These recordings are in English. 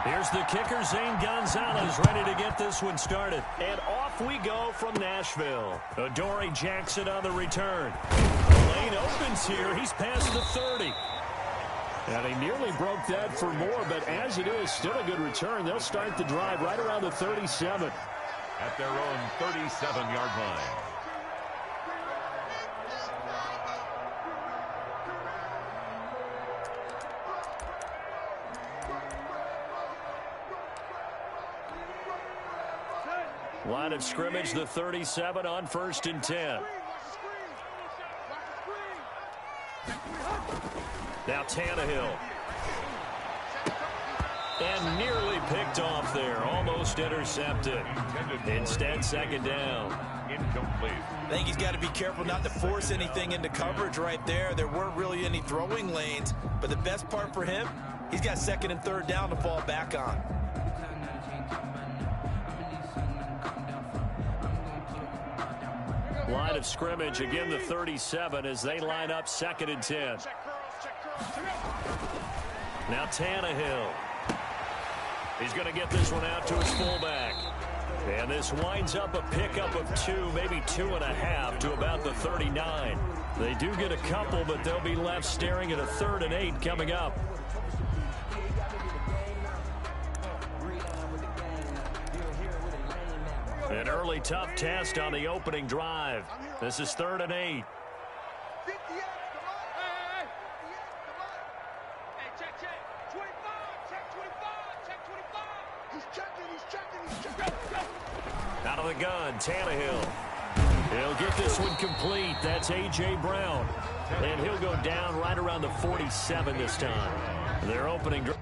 Here's the kicker, Zane Gonzalez, ready to get this one started. And off we go from Nashville. Adoree Jackson on the return. The lane opens here. He's past the 30. And he nearly broke that for more, but as it is, still a good return. They'll start the drive right around the 37. At their own 37-yard line. Line of scrimmage, the 37 on 1st and 10. Now Tannehill. And nearly picked off there. Almost intercepted. Instead, 2nd down. Incomplete. I think he's got to be careful not to force anything into coverage right there. There weren't really any throwing lanes. But the best part for him, he's got 2nd and 3rd down to fall back on. Line of scrimmage, again the 37 as they line up 2nd and 10. Now Tannehill. He's going to get this one out to his fullback. And this winds up a pickup of 2, maybe 2.5 to about the 39. They do get a couple, but they'll be left staring at a 3rd and 8 coming up. An early tough test on the opening drive. This is 3rd and 8. Out of the gun, Tannehill. He'll get this one complete. That's A.J. Brown. And he'll go down right around the 47 this time. Their opening drive.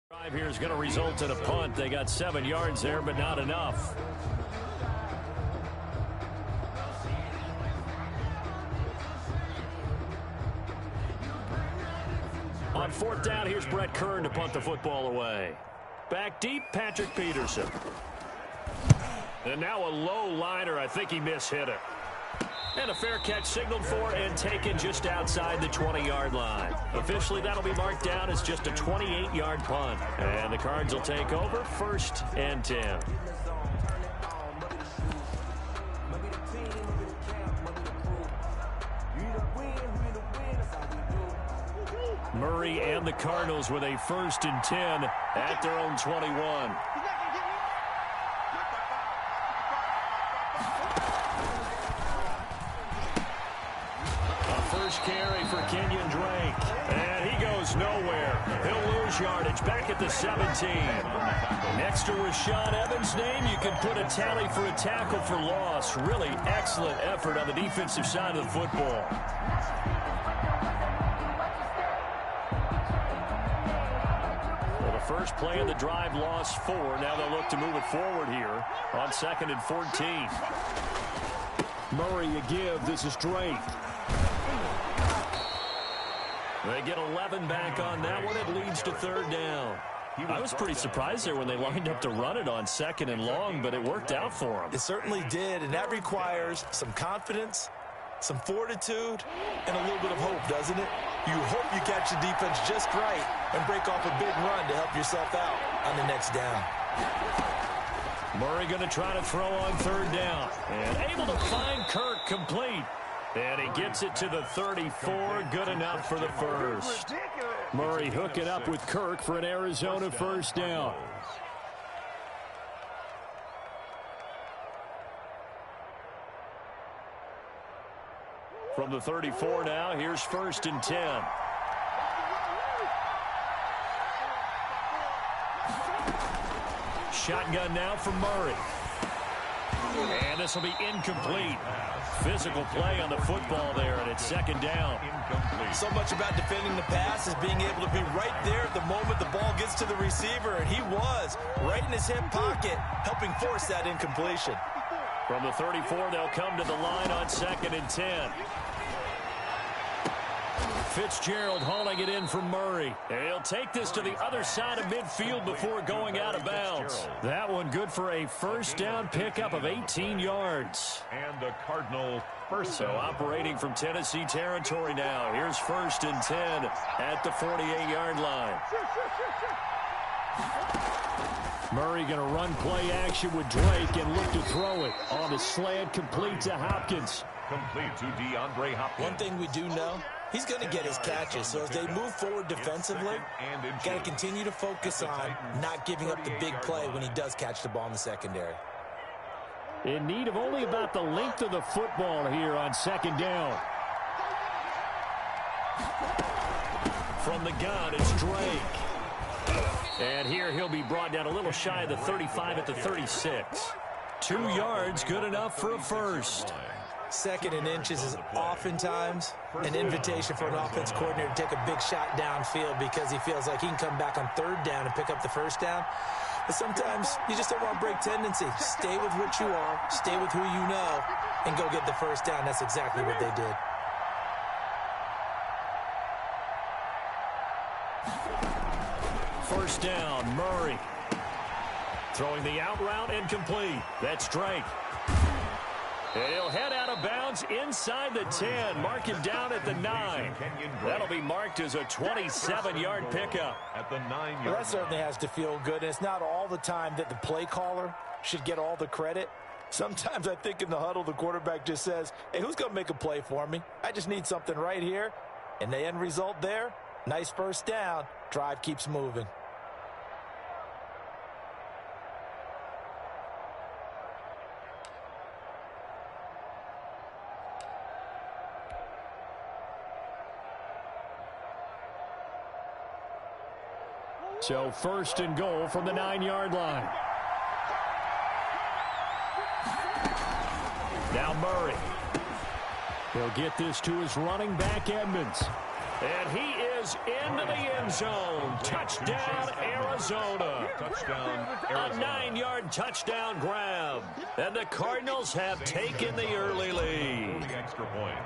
Drive here is going to result in a punt. They got 7 yards there, but not enough. On 4th down, here's Brett Kern to punt the football away. Back deep, Patrick Peterson. And now a low liner. I think he mishit it. And a fair catch signaled for and taken just outside the 20-yard line. Officially, that'll be marked down as just a 28-yard punt. And the Cards will take over 1st and 10. Murray and the Cardinals with a 1st and 10 at their own 21. First carry for Kenyon Drake. And he goes nowhere. He'll lose yardage back at the 17. Next to Rashaan Evans' name, you can put a tally for a tackle for loss. Really excellent effort on the defensive side of the football. Well, the first play of the drive lost 4. Now they'll look to move it forward here on 2nd and 14. Murray a give. This is Drake. They get 11 back on that one. It leads to 3rd down. I was pretty surprised there when they lined up to run it on 2nd and long, but it worked out for them. It certainly did, and that requires some confidence, some fortitude, and a little bit of hope, doesn't it? You hope you catch the defense just right and break off a big run to help yourself out on the next down. Murray going to try to throw on 3rd down. And able to find Kirk complete. And he gets it to the 34. Good enough for the first. Murray hooking up with Kirk for an Arizona 1st down. From the 34 now, here's 1st and 10. Shotgun now from Murray. And this will be incomplete. Physical play on the football there, and it's 2nd down. So much about defending the pass is being able to be right there at the moment the ball gets to the receiver, and he was right in his hip pocket, helping force that incompletion. From the 34, they'll come to the line on 2nd and 10. Fitzgerald hauling it in from Murray. And he'll take this to the other side of midfield before going out of bounds. That one good for a first down pickup of 18 yards. And the Cardinal first. So operating from Tennessee territory now. Here's 1st and 10 at the 48-yard line. Murray going to run play action with Drake and look to throw it. On the slant, complete to Hopkins. Complete to DeAndre Hopkins. One thing we do know, he's going to get his catches. So as they move forward defensively, got to continue to focus on not giving up the big play when he does catch the ball in the secondary. In need of only about the length of the football here on 2nd down. From the gun, it's Drake. And here he'll be brought down a little shy of the 35 at the 36. 2 yards, good enough for a first. 2nd and inches is oftentimes an invitation for an offense coordinator to take a big shot downfield because he feels like he can come back on 3rd down and pick up the first down. But sometimes you just don't want to break tendency. Stay with what you are, stay with who you know, and go get the first down. That's exactly what they did. First down, Murray. Throwing the out route incomplete. That's Drake. And he'll head out of bounds inside the 10. Mark him down at the 9. That'll be marked as a 27-yard pickup. At the 9-yard Well, that certainly has to feel good. And it's not all the time that the play caller should get all the credit. Sometimes I think in the huddle, the quarterback just says, hey, who's going to make a play for me? I just need something right here. And the end result there, nice first down. Drive keeps moving. So 1st and goal from the 9-yard line. Now Murray. He'll get this to his running back, Edmonds. And he is into the end zone. Touchdown, Arizona. Touchdown, A 9-yard touchdown grab. And the Cardinals have taken the early lead. The extra point.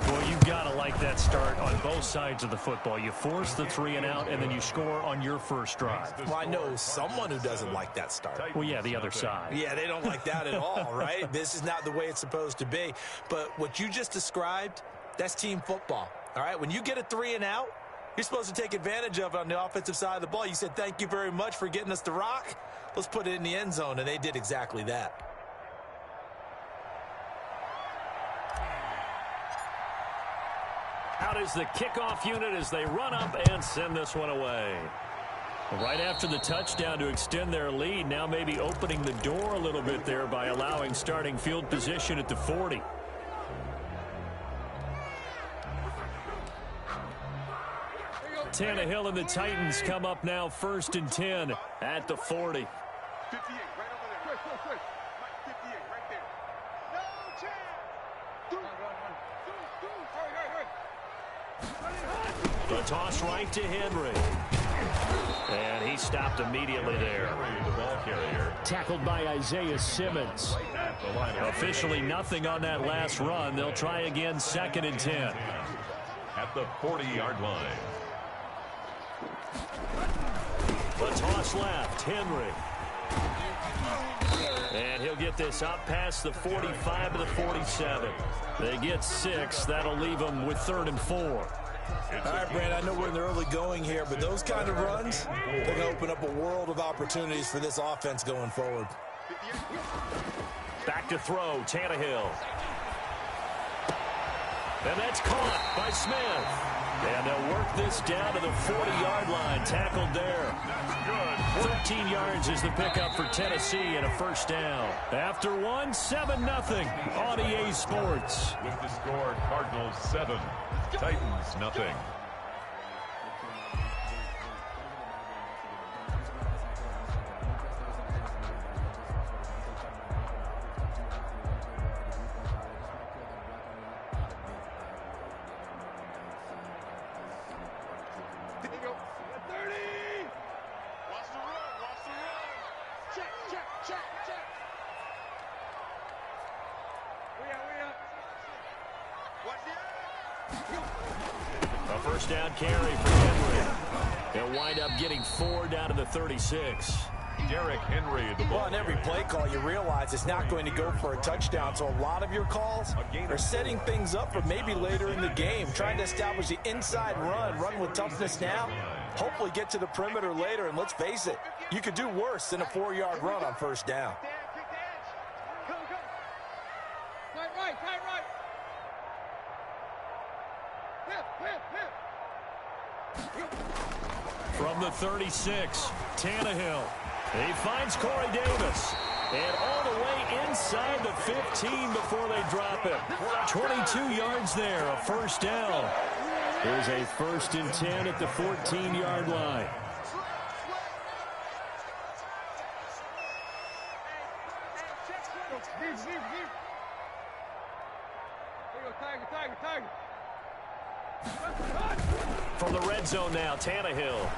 Well, you've got to like that start on both sides of the football. You force the 3 and out, and then you score on your first drive. Well, I know someone who doesn't like that start. Well, yeah, the other side. Yeah, they don't like that at all, right? This is not the way it's supposed to be. But what you just described, that's team football, all right? When you get a 3 and out, you're supposed to take advantage of it on the offensive side of the ball. You said, thank you very much for getting us the rock. Let's put it in the end zone, and they did exactly that. Out is the kickoff unit as they run up and send this one away. Right after the touchdown to extend their lead, now maybe opening the door a little bit there by allowing starting field position at the 40. Tannehill and the Titans come up now 1st and 10 at the 40. 58, right over there. Chris. 58, right there. No chance. The toss right to Henry. And he stopped immediately there. The ball carrier. Tackled by Isaiah Simmons. Officially nothing on that last run. They'll try again 2nd and 10. At the 40-yard line. The toss left, Henry. And he'll get this up past the 45 to the 47. They get 6. That'll leave them with 3rd and 4. All right, Brand, I know we're in the early going here, but those kind of runs, they're going to open up a world of opportunities for this offense going forward. Back to throw, Tannehill. And that's caught by Smith. And they'll work this down to the 40-yard line. Tackled there. 13 yards is the pickup for Tennessee and a first down. After one, 7-0 on EA Sports. With the score, Cardinals 7, Titans nothing. A first down carry for Henry. They'll wind up getting 4 down to the 36. Derrick Henry, the ball. Well, on every play call, you realize it's not going to go for a touchdown. So a lot of your calls are setting things up for maybe later in the game, trying to establish the inside run with toughness now, hopefully get to the perimeter later. And let's face it, you could do worse than a 4-yard run on first down. From the 36, Tannehill. He finds Corey Davis. And all the way inside the 15 before they drop him. 22 yards there, a first down. Here's a 1st and 10 at the 14-yard line. From the red zone now, Tannehill.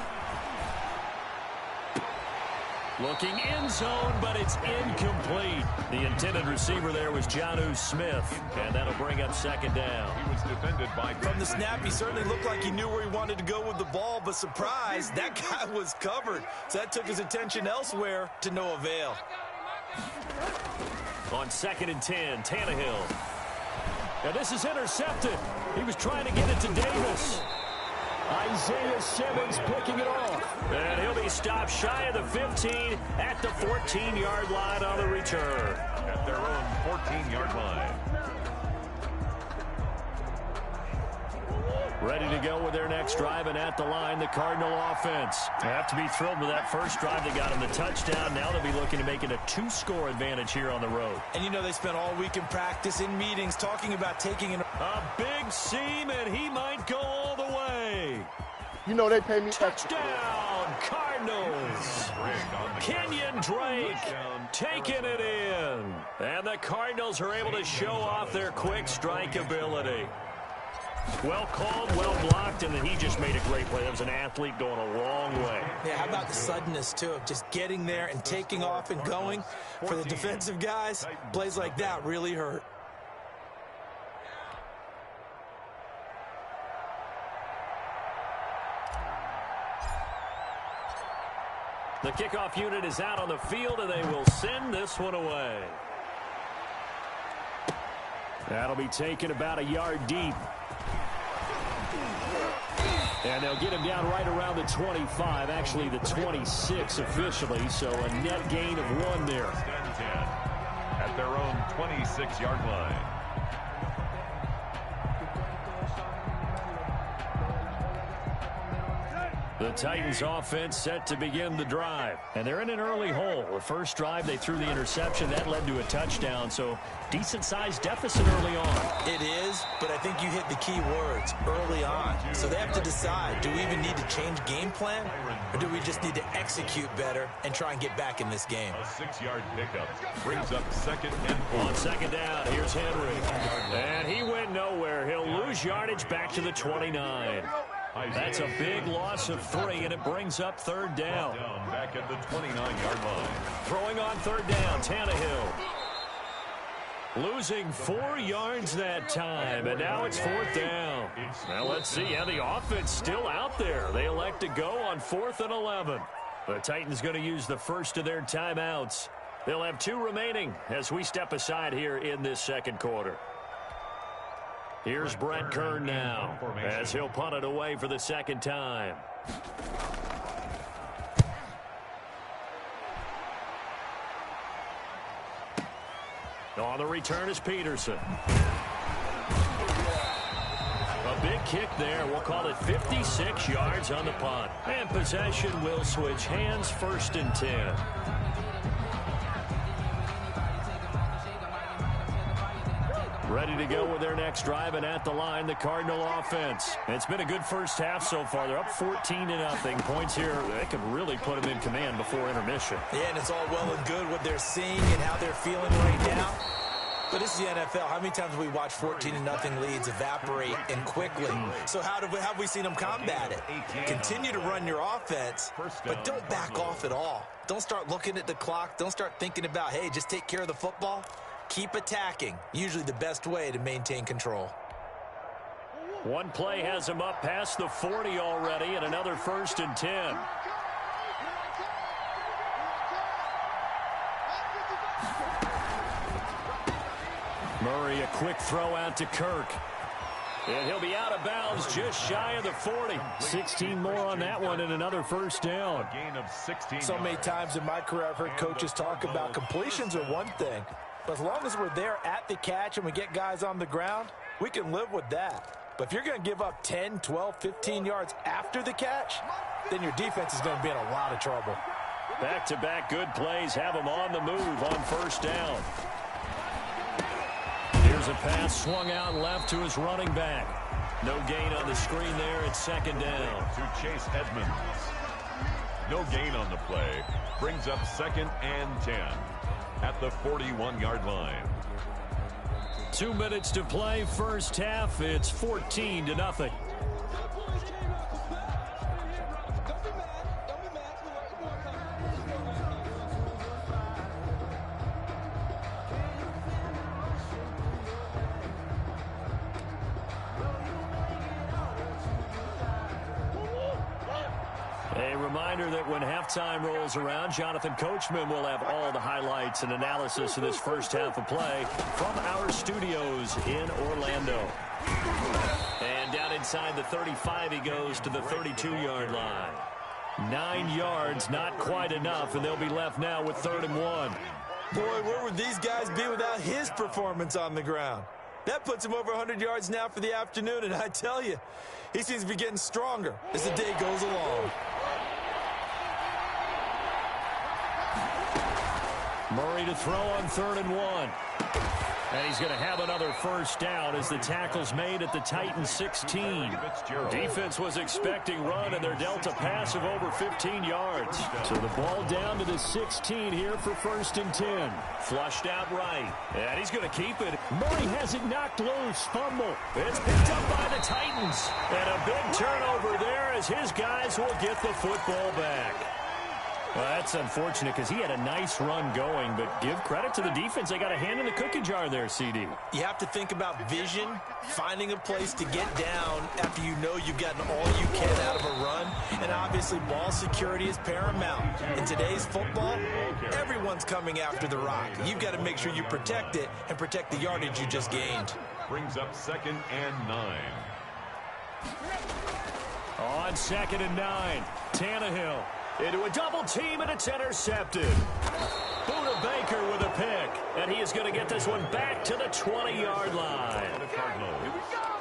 Looking end zone, but it's incomplete. The intended receiver there was Jonnu Smith, and that'll bring up 2nd down. He was defended by... From the snap, he certainly looked like he knew where he wanted to go with the ball, but surprise, that guy was covered. So that took his attention elsewhere to no avail. On 2nd and 10, Tannehill. Now this is intercepted. He was trying to get it to Davis. Isaiah Simmons picking it off. And he'll be stopped shy of the 15 at the 14-yard line on the return. At their own 14-yard line. Ready to go with their next drive, and at the line, the Cardinal offense. They have to be thrilled with that first drive that got them the touchdown. Now they'll be looking to make it a 2-score advantage here on the road. And you know they spent all week in practice, in meetings, talking about taking a big seam, and he might go all the way. You know they pay me Touchdown, Cardinals. Kenyon Drake taking it in. And the Cardinals are able to show off their quick strike ability. Well called, well blocked, and then he just made a great play. That was an athlete going a long way. Yeah, how about the suddenness, too, of just getting there and taking off and going? For the defensive guys, plays like that really hurt. The kickoff unit is out on the field, and they will send this one away. That'll be taken about a yard deep. And they'll get him down right around the 25, actually the 26 officially, so a net gain of 1 there. At their own 26-yard line. The Titans offense set to begin the drive. And they're in an early hole. The first drive, they threw the interception. That led to a touchdown, so decent-sized deficit early on. It is, but I think you hit the key words, early on. So they have to decide, do we even need to change game plan, or do we just need to execute better and try and get back in this game? A 6-yard pickup brings up 2nd and 4. On 2nd down, here's Henry. And he went nowhere. He'll lose yardage back to the 29. That's a big loss of 3, and it brings up 3rd down. Back at the 29-yard line. Throwing on 3rd down, Tannehill. Losing 4 yards that time, and now it's 4th down. Now let's see how the offense still out there. They elect to go on 4th and 11. The Titans going to use the first of their timeouts. They'll have 2 remaining as we step aside here in this 2nd quarter. Here's Brett Kern now as he'll punt it away for the 2nd time. On the return is Peterson. A big kick there. We'll call it 56 yards on the punt. And possession will switch hands, 1st and 10. Ready to go with their next drive, and at the line, the Cardinal offense. It's been a good first half so far. They're up 14-0. Points here, they could really put them in command before intermission. Yeah, and it's all well and good what they're seeing and how they're feeling right now. But this is the NFL. How many times have we watched 14-0 leads evaporate and quickly? So how have we seen them combat it? Continue to run your offense, but don't back off at all. Don't start looking at the clock. Don't start thinking about, hey, just take care of the football. Keep attacking. Usually the best way to maintain control. One play has him up past the 40 already, and another 1st and 10. Murray, a quick throw out to Kirk. And he'll be out of bounds just shy of the 40. 16 more on that one and another 1st down. Gain of 16. So many times in my career I've heard coaches talk about completions are one thing. But as long as we're there at the catch and we get guys on the ground, we can live with that. But if you're going to give up 10, 12, 15 yards after the catch, then your defense is going to be in a lot of trouble. Back-to-back good plays have them on the move on 1st down. Here's a pass swung out left to his running back. No gain on the screen there at 2nd down. To Chase Edmonds. No gain on the play. Brings up 2nd and 10 at the 41-yard line. 2 minutes to play, 1st half. It's 14-0. A reminder that when halftime rolls around, Jonathan Coachman will have all the highlights and analysis of this 1st half of play from our studios in Orlando. And down inside the 35, he goes to the 32-yard line. 9 yards, not quite enough, and they'll be left now with 3rd and 1. Boy, where would these guys be without his performance on the ground? That puts him over 100 yards now for the afternoon, and I tell you, he seems to be getting stronger as the day goes along. Murray to throw on 3rd and 1. And he's going to have another 1st down as the tackle's made at the Titans 16. Defense was expecting run, and they're dealt a pass of over 15 yards. So the ball down to the 16 here for 1st and 10. Flushed out right. And he's going to keep it. Murray has it knocked loose. Fumble. It's picked up by the Titans. And a big turnover there as his guys will get the football back. Well, that's unfortunate because he had a nice run going, but give credit to the defense. They got a hand in the cookie jar there, CD. You have to think about vision, finding a place to get down after you know you've gotten all you can out of a run, and obviously ball security is paramount. In today's football, everyone's coming after the rock. You've got to make sure you protect it and protect the yardage you just gained. Brings up 2nd and 9. On 2nd and 9, Tannehill into a double team, and it's intercepted. Buda Baker with a pick, and he is going to get this one back to the 20-yard line.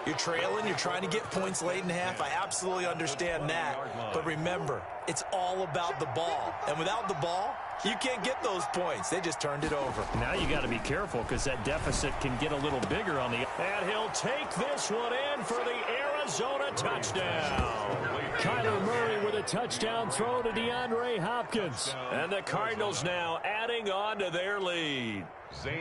You're trailing, you're trying to get points late in half. I absolutely understand that. But remember, it's all about the ball. And without the ball, you can't get those points. They just turned it over. Now you got to be careful because that deficit can get a little bigger on the... And he'll take this one in for the Arizona touchdown. Kyler Murray with a touchdown throw to DeAndre Hopkins. And the Cardinals now adding on to their lead.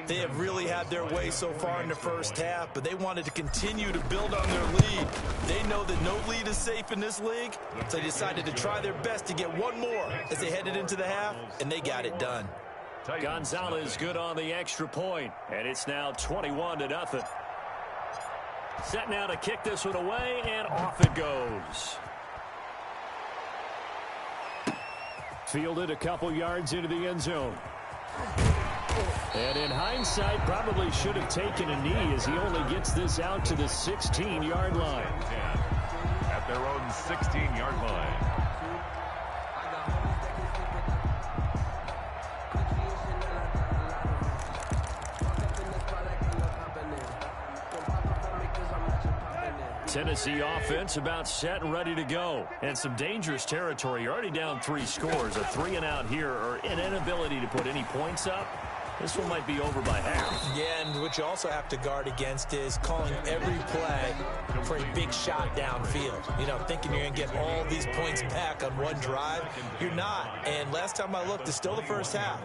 They have really had their way so far in the 1st half, but they wanted to continue to build on their lead. They know that no lead is safe in this league, so they decided to try their best to get one more as they headed into the half, and they got it done. Gonzalez good on the extra point, and it's now 21-0. Set now to kick this one away, and off it goes. Fielded a couple yards into the end zone. And in hindsight, probably should have taken a knee as he only gets this out to the 16-yard line. At their own 16-yard line. Tennessee offense about set and ready to go. And some dangerous territory. You're already down 3 scores. A 3 and out here, or an inability to put any points up. This one might be over by half. Yeah, and what you also have to guard against is calling every play for a big shot downfield. You know, thinking you're going to get all these points back on one drive. You're not. And last time I looked, it's still the 1st half.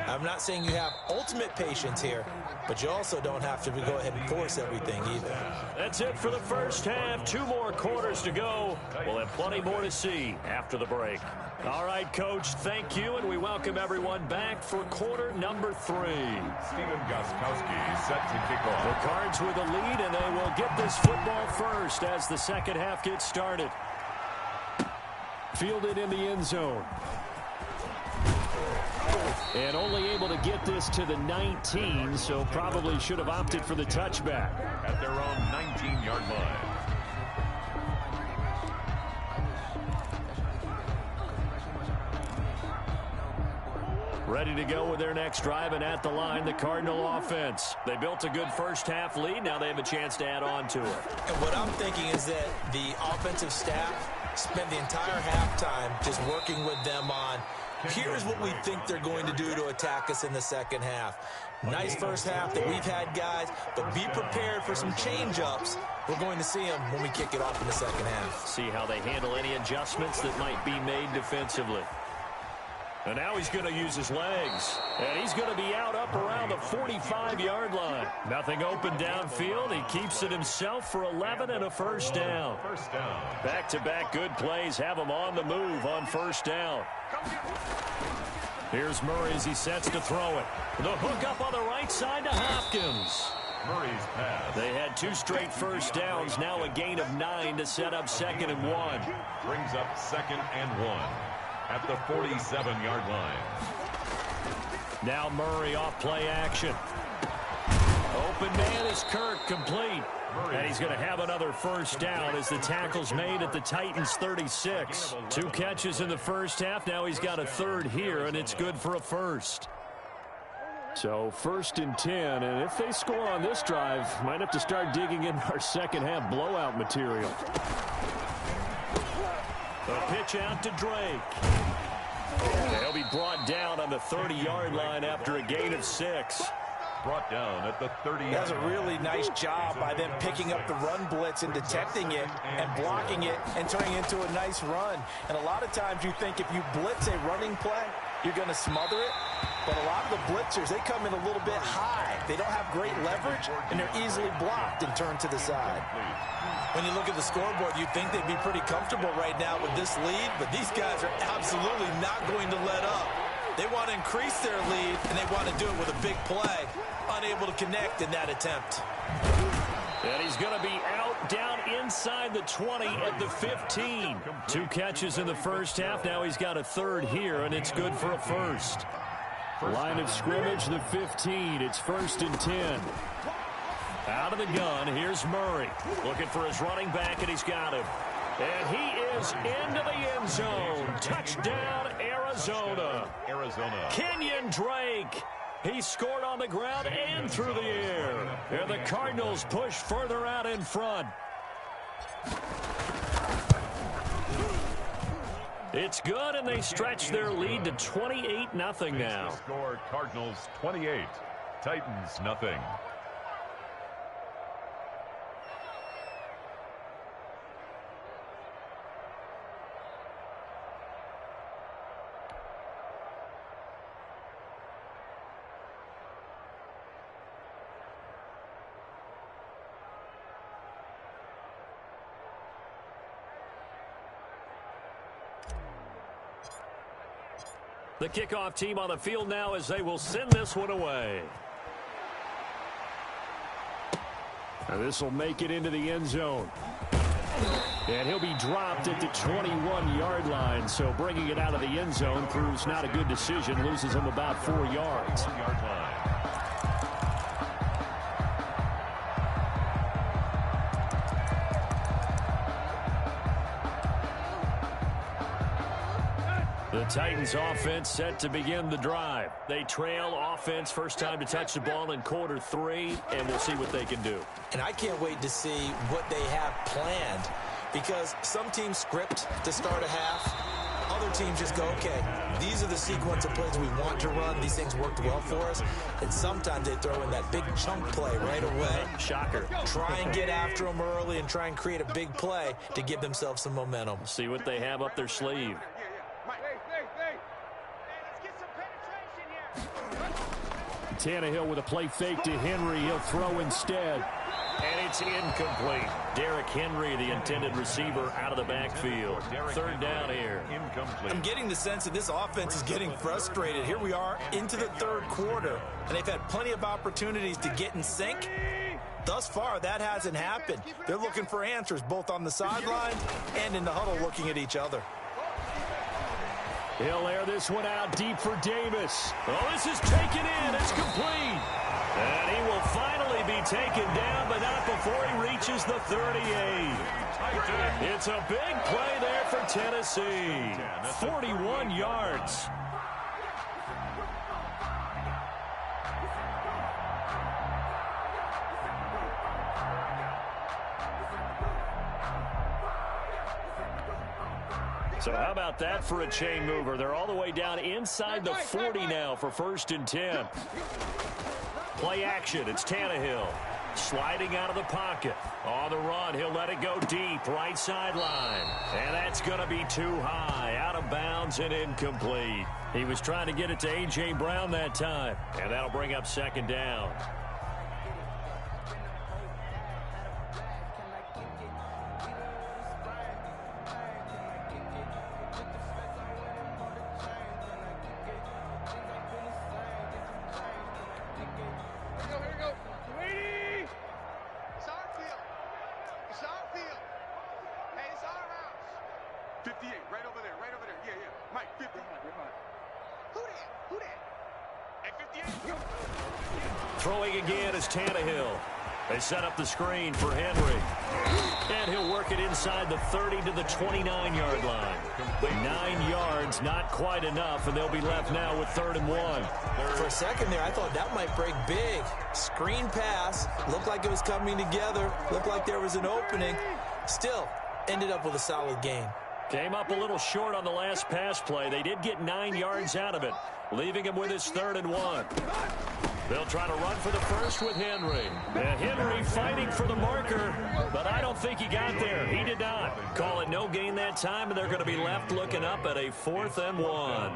I'm not saying you have ultimate patience here, but you also don't have to go ahead and force everything either. That's it for the first half. 2 more quarters to go. We'll have plenty more to see after the break. All right, Coach, thank you, and we welcome everyone back for quarter number 3. Steven Gostkowski set to kick off. The Cards with a lead, and they will get this football first as the second half gets started. Fielded in the end zone. And only able to get this to the 19, so probably should have opted for the touchback. At their own 19-yard line. Ready to go with their next drive, and at the line, the Cardinal offense. They built a good first half lead. Now they have a chance to add on to it. And what I'm thinking is that the offensive staff spent the entire halftime just working with them on, here's what we think they're going to do to attack us in the second half. Nice first half that we've had, guys, but be prepared for some change-ups. We're going to see them when we kick it off in the second half. See how they handle any adjustments that might be made defensively. And now he's going to use his legs. And he's going to be out up around the 45-yard line. Nothing open downfield. He keeps it himself for 11 and a first down. Back-to-back good plays have him on the move on first down. Here's Murray as he sets to throw it. The hook up on the right side to Hopkins. Murray's pass. They had 2 straight first downs. Now a gain of 9 to set up 2nd and 1. Brings up 2nd and 1. At the 47-yard line. Now Murray off play action. Open man is Kirk, complete. And he's going to have another first down as the tackle's made at the Titans 36. 2 catches in the first half. Now he's got a 3rd here, and it's good for a first. So 1st and 10, and if they score on this drive, might have to start digging in our second half blowout material. The pitch out to Drake. They'll be brought down on the 30-yard line after a gain of 6. Brought down at the 30. That's a really nice job by them picking up the run blitz and detecting it and blocking it and turning it into a nice run. And a lot of times you think if you blitz a running play, you're going to smother it. But a lot of the blitzers, they come in a little bit high. They don't have great leverage, and they're easily blocked and turned to the side. When you look at the scoreboard, you'd think they'd be pretty comfortable right now with this lead, but these guys are absolutely not going to let up. They want to increase their lead, and they want to do it with a big play. Unable to connect in that attempt. And he's going to be out down inside the 20 at the 15. 2 catches in the first half. Now he's got a 3rd here, and it's good for a first. Line of scrimmage, the 15. It's 1st and 10. Out of the gun, here's Murray. Looking for his running back, and he's got him. And he is into the end zone. Touchdown, Arizona. Kenyon Drake. He scored on the ground and through the air. And the Cardinals push further out in front. It's good, and they stretch their lead to 28-0 now. Score Cardinals 28, Titans nothing. The kickoff team on the field now as they will send this one away. And this will make it into the end zone. And he'll be dropped at the 21-yard line. So bringing it out of the end zone proves not a good decision. Loses him about 4 yards. The Titans offense set to begin the drive. They trail offense first time to touch the ball in quarter 3, and we'll see what they can do. And I can't wait to see what they have planned, because some teams script to start a half. Other teams just go, okay, these are the sequence of plays we want to run. These things worked well for us. And sometimes they throw in that big chunk play right away. Shocker. Try and get after them early and try and create a big play to give themselves some momentum. See what they have up their sleeve. Let's get some penetration here. Tannehill with a play fake to Henry. He'll throw instead. And it's incomplete. Derrick Henry, the intended receiver, out of the backfield. Third down here. Incomplete. I'm getting the sense that this offense is getting frustrated. Here we are into the third quarter, and they've had plenty of opportunities to get in sync. Thus far, that hasn't happened. They're looking for answers both on the sideline and in the huddle looking at each other. He'll air this one out deep for Davis. Oh, this is taken in. It's complete. And he will finally be taken down, but not before he reaches the 38. It's a big play there for Tennessee. 41 yards. So how about that for a chain mover? They're all the way down inside the 40 now for 1st and 10. Play action. It's Tannehill. Sliding out of the pocket. On the run, he'll let it go deep. Right sideline. And that's going to be too high. Out of bounds and incomplete. He was trying to get it to A.J. Brown that time. And that'll bring up 2nd down. Throwing again is Tannehill. They set up the screen for Henry. And he'll work it inside the 30 to the 29-yard line. 9 yards, not quite enough, and they'll be left now with 3rd and 1. For a second there, I thought that might break big. Screen pass. Looked like it was coming together. Looked like there was an opening. Still, ended up with a solid gain. Came up a little short on the last pass play. They did get 9 yards out of it, leaving him with his 3rd and 1. They'll try to run for the first with Henry. And Henry fighting for the marker, but I don't think he got there. He did not. Call it no gain that time, and they're going to be left looking up at a 4th and 1.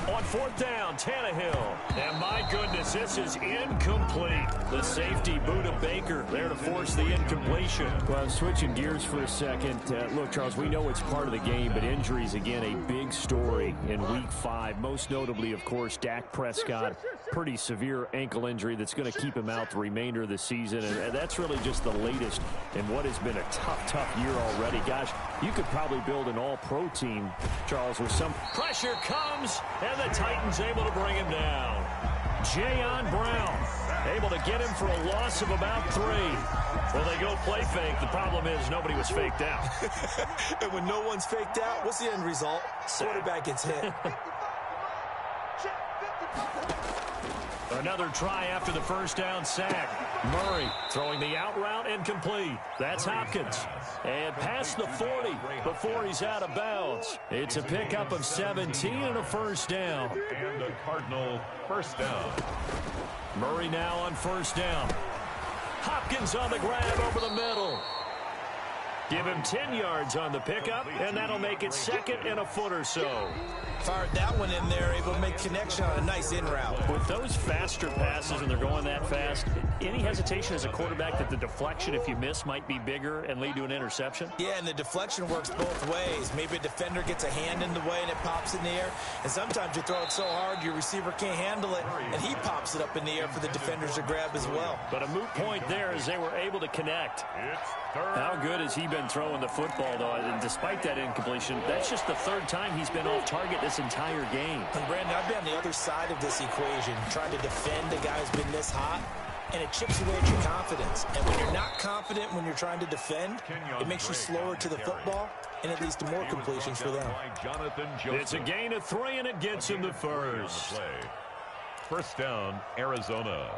On 4th down, Tannehill. And my goodness, this is incomplete. The safety, Buda Baker, there to force the incompletion. Well, switching gears for a second. Look, Charles, we know it's part of the game, but injuries, again, a big story in Week 5. Most notably, of course, Dak Prescott. Pretty severe ankle injury that's going to keep him out the remainder of the season. And that's really just the latest in what has been a tough year already. Gosh, you could probably build an all-pro team, Charles, with some pressure comes, and the Titans able to bring him down. Jayon Brown able to get him for a loss of about 3. Well, they go play fake. The problem is nobody was faked out. And when no one's faked out, what's the end result? Quarterback gets hit. Another try after the 1st down sack. Murray throwing the out route incomplete. That's Hopkins. And past the 40 before he's out of bounds. It's a pickup of 17 and a 1st down. And a Cardinal 1st down. Murray now on 1st down. Hopkins on the grab over the middle. Give him 10 yards on the pickup, and that'll make it 2nd and a foot or so. Fired that one in there, able to make connection on a nice in route. With those faster passes and they're going that fast, any hesitation as a quarterback that the deflection, if you miss, might be bigger and lead to an interception? Yeah, and the deflection works both ways. Maybe a defender gets a hand in the way and it pops in the air. And sometimes you throw it so hard your receiver can't handle it, and he pops it up in the air for the defenders to grab as well. But a moot point there as they were able to connect. How good has he been throwing the football, though? And despite that incompletion, that's just the 3rd time he's been off target this entire game. And Brandon, I've been on the other side of this equation, trying to defend a guy who's been this hot, and it chips away at your confidence. And when you're not confident when you're trying to defend, it makes you slower to the football, and it leads to more completions for them. It's a gain of 3, and it gets him the 1st. 1st down, Arizona.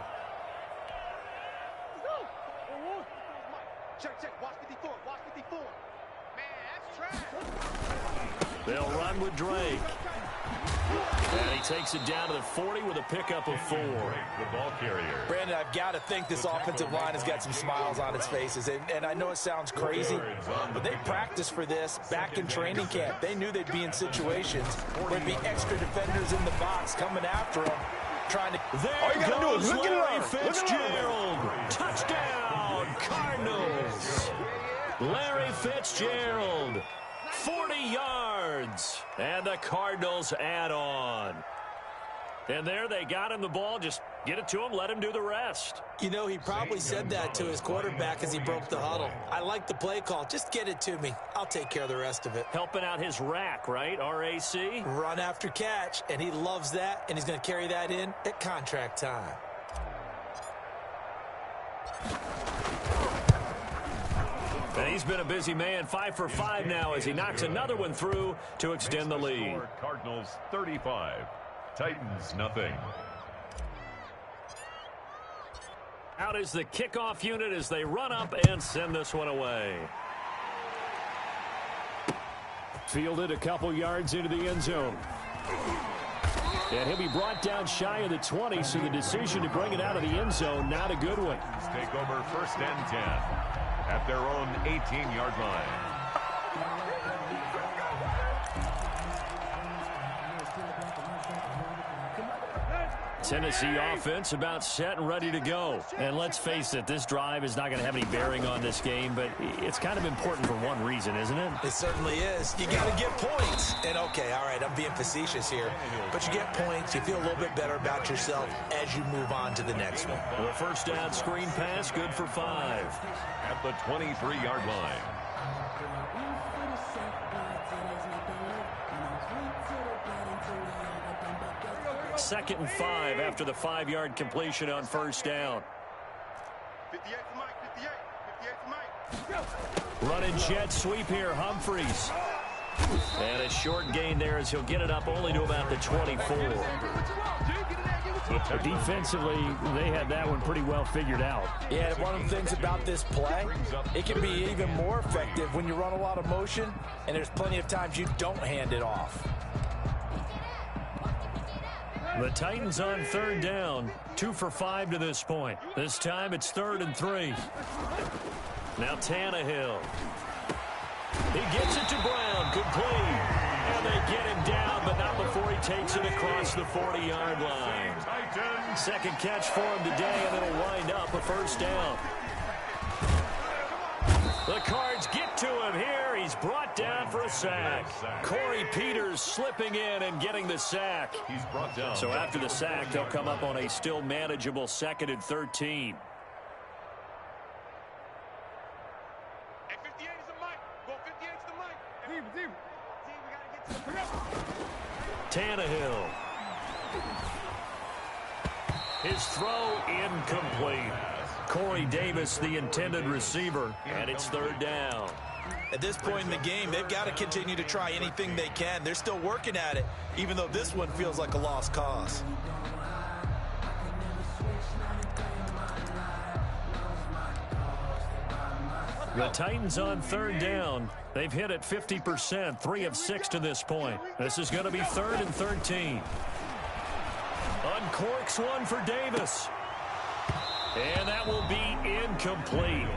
Check. Watch 54. Man, that's They'll run with Drake. And he takes it down to the 40 with a pickup of 4. The ball carrier. Brandon, I've got to think this offensive line has got some smiles on its faces. And I know it sounds crazy, but they practiced for this back in training camp. They knew they'd be in situations where there'd be extra defenders in the box coming after them, trying to... There goes Larry Fitzgerald. Touchdown, Cardinals. Larry Fitzgerald. 40 yards, and the Cardinals add on. And there they got him the ball. Just get it to him, let him do the rest. You know, he probably said that to his quarterback as he broke the huddle. I like the play call. Just get it to me. I'll take care of the rest of it. Helping out his rack, right? RAC? Run after catch, and he loves that, and he's going to carry that in at contract time. And he's been a busy man, 5 for 5 now as he knocks another one through to extend the lead. Cardinals 35, Titans nothing. Out is the kickoff unit as they run up and send this one away. Fielded a couple yards into the end zone. And he'll be brought down shy of the 20, so the decision to bring it out of the end zone, not a good one. Take over 1st and 10. At their own 18-yard line. Tennessee offense about set and ready to go. And let's face it, this drive is not going to have any bearing on this game, but it's kind of important for one reason, isn't it? It certainly is. You got to get points. And, okay, all right, I'm being facetious here. But you get points, you feel a little bit better about yourself as you move on to the next one. The first down screen pass, good for 5. At the 23-yard line. Second and 5 after the 5-yard completion on first down. 58 for Mike, 58 for Mike. Running jet sweep here, Humphreys. And a short gain there as he'll get it up only to about the 24. But defensively, they had that one pretty well figured out. Yeah, and one of the things about this play, it can be even more effective when you run a lot of motion, and there's plenty of times you don't hand it off. The Titans on 3rd down, 2 for 5 to this point. This time it's 3rd and 3. Now Tannehill. He gets it to Brown, complete. And they get him down, but not before he takes it across the 40-yard line. Second catch for him today, and it'll wind up a first down. The Cards get to him here. He's brought down for a sack. Corey Peters slipping in and getting the sack. He's brought down. So after the sack, they'll come up on a still manageable 2nd and 13. Hey, 58 is the mic. Go 58 is the mic. Team, we got to get to the Tannehill. His throw incomplete. Corey Davis, the intended receiver, and it's 3rd down. At this point in the game, they've got to continue to try anything they can. They're still working at it, even though this one feels like a lost cause. The Titans on 3rd down. They've hit it 50%, 3 of 6 to this point. This is going to be 3rd and 13. Uncorks one for Davis. And that will be incomplete.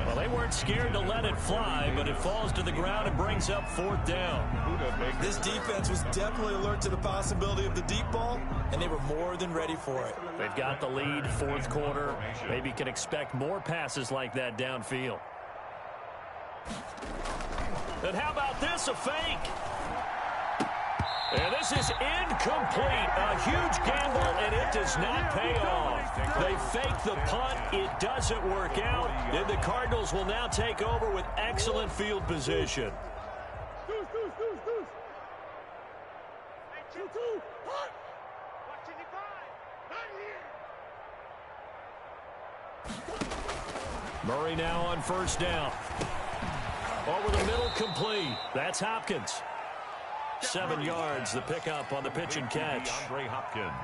Well, they weren't scared to let it fly, but it falls to the ground and brings up 4th down. This defense was definitely alert to the possibility of the deep ball, and they were more than ready for it. They've got the lead, 4th quarter. Maybe can expect more passes like that downfield. And how about this, a fake? And this is incomplete. A huge gamble, and it does not pay off. They fake the punt. It doesn't work out. And the Cardinals will now take over with excellent field position. Murray now on first down. Over the middle, complete. That's Hopkins. 7 yards, the pickup on the pitch and catch.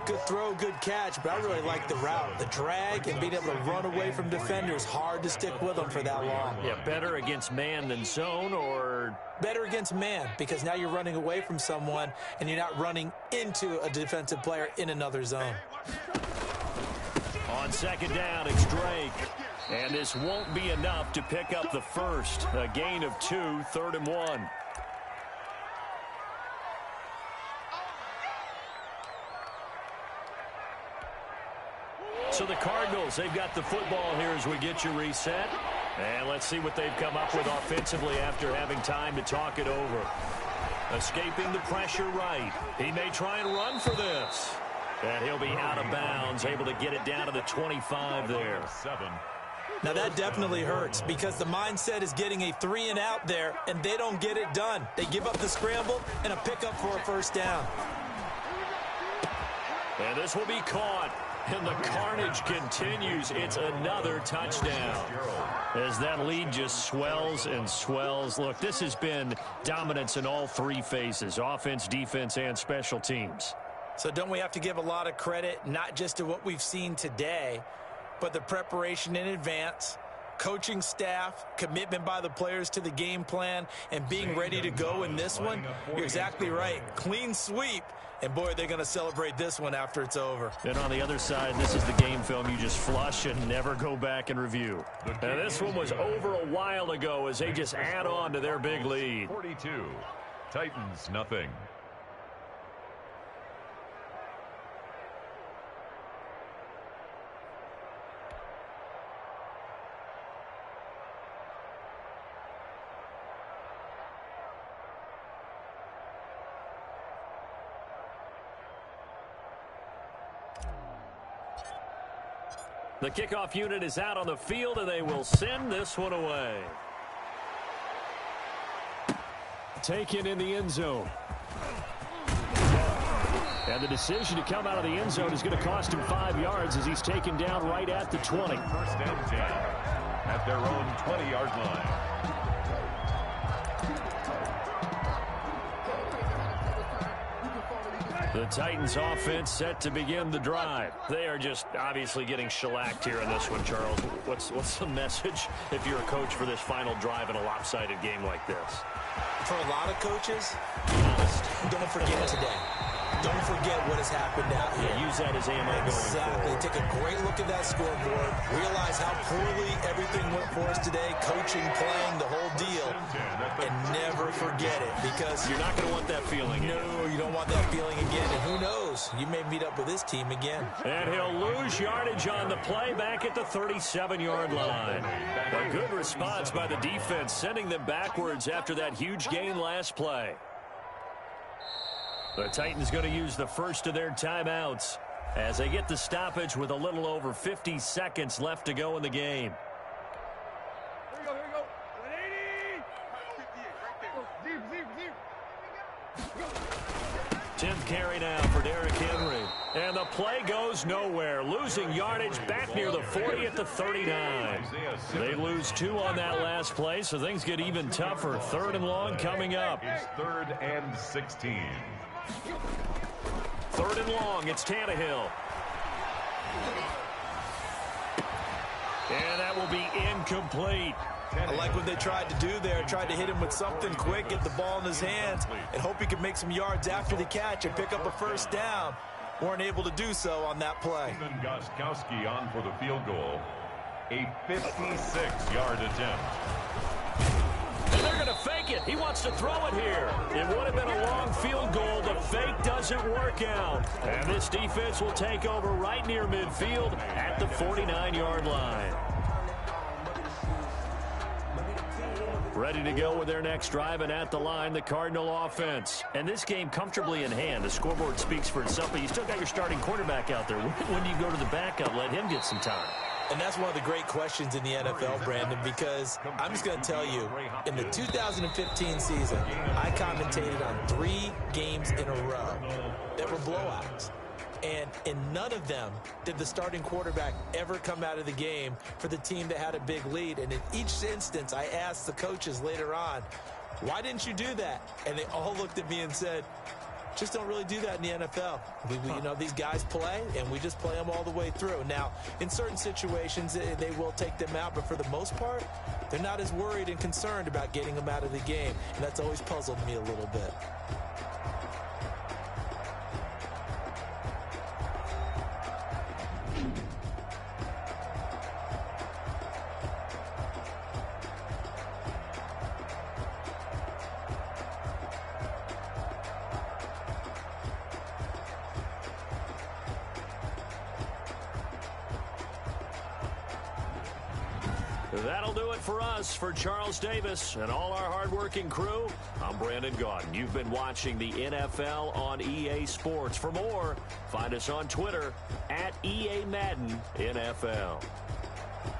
Good throw, good catch, but I really like the route. The drag and being able to run away from defenders, hard to stick with them for that long. Yeah, better against man than zone, or? Better against man, because now you're running away from someone and you're not running into a defensive player in another zone. On second down, it's Drake. And this won't be enough to pick up the first. A gain of 2, 3rd and 1. So the Cardinals, they've got the football here as we get you reset. And let's see what they've come up with offensively after having time to talk it over. Escaping the pressure right. He may try and run for this. And he'll be out of bounds, able to get it down to the 25 there. Now that definitely hurts because the mindset is getting a 3 and out there, and they don't get it done. They give up the scramble and a pickup for a first down. And this will be caught. And the carnage continues. It's another touchdown. As that lead just swells and swells. Look, this has been dominance in all 3 phases, offense, defense, and special teams. So don't we have to give a lot of credit, not just to what we've seen today, but the preparation in advance, coaching staff, commitment by the players to the game plan, and being ready to go in this one? You're exactly right. Clean sweep. And, boy, they're going to celebrate this one after it's over. And on the other side, this is the game film you just flush and never go back and review. And this one was over a while ago as they just add on to their big lead. 42, Titans nothing. The kickoff unit is out on the field, and they will send this one away. Taken in the end zone. And the decision to come out of the end zone is going to cost him 5 yards as he's taken down right at the 20. First and 10 at their own 20-yard line. The Titans offense set to begin the drive. They are just obviously getting shellacked here in this one, Charles. What's the message if you're a coach for this final drive in a lopsided game like this? For a lot of coaches, don't forget today. Don't forget what has happened out here. Yeah, use that as ammo going forward. Take a great look at that scoreboard. Realize how poorly everything went for us today. Coaching, playing, the whole deal. And never forget it, because you're not going to want that feeling again. No, you don't want that feeling again. And who knows? You may meet up with this team again. And he'll lose yardage on the play back at the 37-yard line. A good response by the defense, sending them backwards after that huge gain last play. The Titans going to use the first of their timeouts as they get the stoppage with a little over 50 seconds left to go in the game. Here we go, here we go. 180. Deep. 10th carry now for Derrick Henry. And the play goes nowhere. Losing yardage back near the 40 at the 39. They lose 2 on that last play, so things get even tougher. 3rd and long coming up. It's 3rd and 16. 3rd and long, it's Tannehill. And that will be incomplete. I like what they tried to do there. Tried to hit him with something quick, get the ball in his hands, and hope he could make some yards after the catch and pick up a first down. Weren't able to do so on that play. Stephen Gostkowski on for the field goal. A 56-yard attempt. And they're going to fake it. He wants to throw it here. It would have been a long field goal. The fake doesn't work out. And this defense will take over right near midfield at the 49-yard line. Ready to go with their next drive, and at the line, the Cardinal offense. And this game comfortably in hand. The scoreboard speaks for itself, but you still got your starting quarterback out there. When do you go to the backup? Let him get some time. And that's one of the great questions in the NFL, Brandon, because I'm just going to tell you, in the 2015 season, I commentated on 3 games in a row that were blowouts. And in none of them did the starting quarterback ever come out of the game for the team that had a big lead. And in each instance, I asked the coaches later on, Why didn't you do that? And they all looked at me and said, just don't really do that in the NFL. You know, these guys play, and we just play them all the way through. Now, in certain situations, they will take them out, but for the most part, they're not as worried and concerned about getting them out of the game, and that's always puzzled me a little bit. That'll do it for us. For Charles Davis and all our hardworking crew, I'm Brandon Gaudin. You've been watching the NFL on EA Sports. For more, find us on Twitter at EA Madden NFL.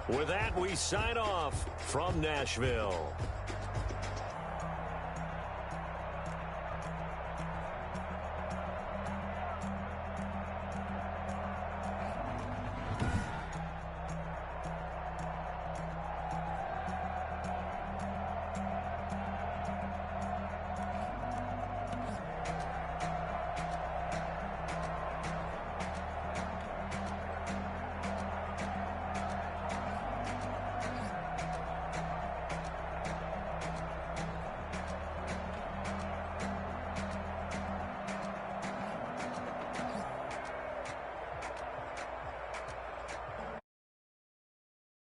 With that, we sign off from Nashville.